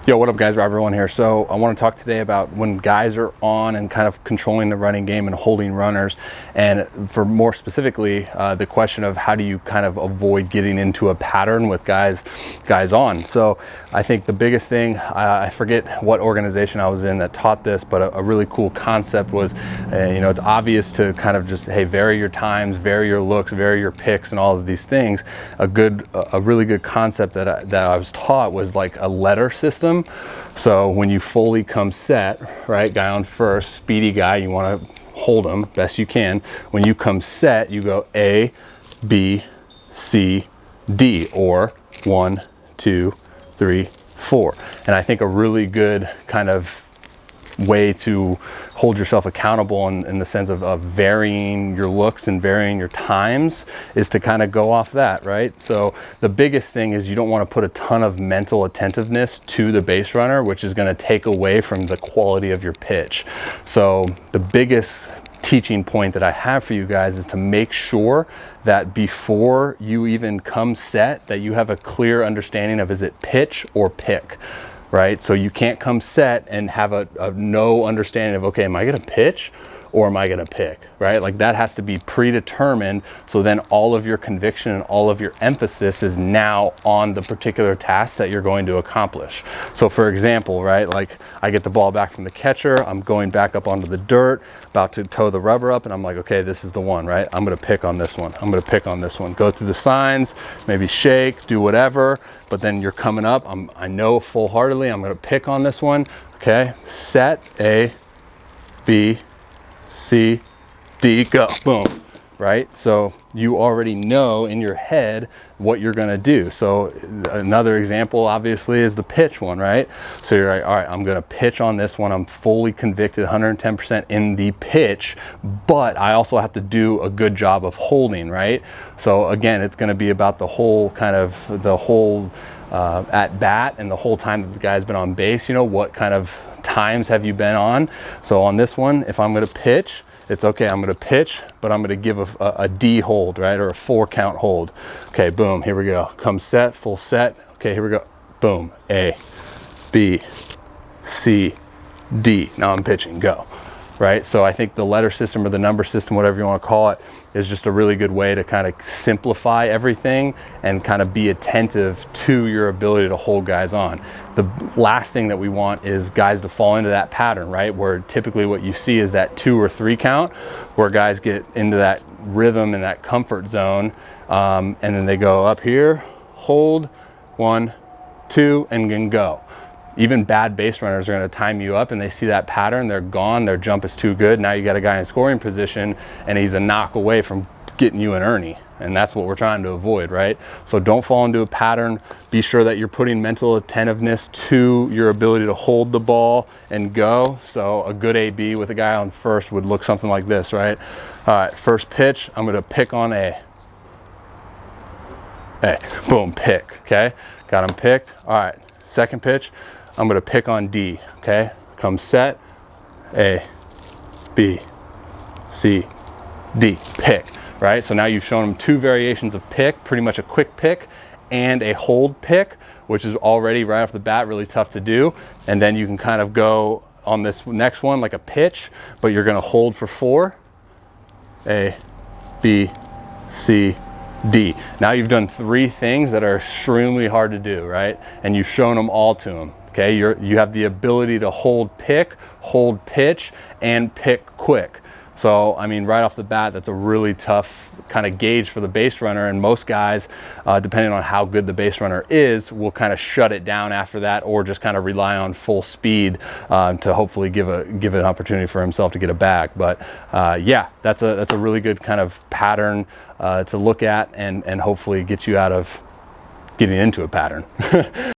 Yo, what up guys, Robby Rowland here. So I want to talk today about when guys are on and kind of controlling the running game and holding runners, and for more specifically, the question of how do you kind of avoid getting into a pattern with guys on. So I think the biggest thing, I forget what organization I was in that taught this, but a really cool concept was, you know, it's obvious to kind of just, hey, vary your times, vary your looks, vary your picks and all of these things. A really good concept that I was taught was like a letter system. So when you fully come set, right, guy on first, speedy guy, you want to hold him best you can. When you come set, you go A, B, C, D, or 1, 2, 3, 4. And I think a really good kind of way to hold yourself accountable in the sense of varying your looks and varying your times is to kind of go off that, right? So the biggest thing is you don't want to put a ton of mental attentiveness to the base runner, which is going to take away from the quality of your pitch. So the biggest teaching point that I have for you guys is to make sure that before you even come set, that you have a clear understanding of, is it pitch or pick? Right? So you can't come set and have a no understanding of, okay, am I going to pitch or am I going to pick, right? Like that has to be predetermined. So then all of your conviction and all of your emphasis is now on the particular task that you're going to accomplish. So for example, right, like I get the ball back from the catcher, I'm going back up onto the dirt, about to toe the rubber up, and I'm like, okay, this is the one, right? I'm going to pick on this one. I'm going to pick on this one. Go through the signs, maybe shake, do whatever, but then you're coming up. I know full-heartedly I'm going to pick on this one. Okay, set, A, B, C, D, go, boom, right? So you already know in your head what you're gonna do. So another example obviously is the pitch one, right? So you're like, all right, I'm gonna pitch on this one. I'm fully convicted 110% in the pitch, but I also have to do a good job of holding, right? So again, it's gonna be about the whole kind of, the whole at bat and the whole time that the guy's been on base, you know, what kind of times have you been on? So on this one, if I'm going to pitch, it's okay, I'm going to pitch, but I'm going to give a D hold, right? Or a 4 count hold. Okay, boom, here we go. Come set, full set. Okay, here we go. Boom, A, B, C, D. Now I'm pitching, go. Right? So I think the letter system or the number system, whatever you want to call it, is just a really good way to kind of simplify everything and kind of be attentive to your ability to hold guys on. The last thing that we want is guys to fall into that pattern, right? Where typically what you see is that 2 or 3 count, where guys get into that rhythm and that comfort zone, and then they go up here, hold, 1, 2, and then go. Even bad base runners are going to time you up, and they see that pattern, they're gone, their jump is too good. Now you got a guy in scoring position and he's a knock away from getting you an Ernie, and that's what we're trying to avoid, right? So don't fall into a pattern. Be sure that you're putting mental attentiveness to your ability to hold the ball and go. So a good AB with a guy on first would look something like this, right? All right, first pitch, I'm going to pick on A. Boom, pick, okay? Got him picked. All right, second pitch, I'm going to pick on D, okay? Come set, A, B, C, D, pick, right? So now you've shown them 2 variations of pick, pretty much a quick pick and a hold pick, which is already right off the bat really tough to do. And then you can kind of go on this next one like a pitch, but you're going to hold for 4, A, B, C, D. Now you've done 3 things that are extremely hard to do, right? And you've shown them all to them. Okay, you have the ability to hold pick, hold pitch, and pick quick. So, I mean, right off the bat, that's a really tough kind of gauge for the base runner, and most guys, depending on how good the base runner is, will kind of shut it down after that, or just kind of rely on full speed to hopefully give an opportunity for himself to get a bag. But yeah, that's a really good kind of pattern to look at and hopefully get you out of getting into a pattern.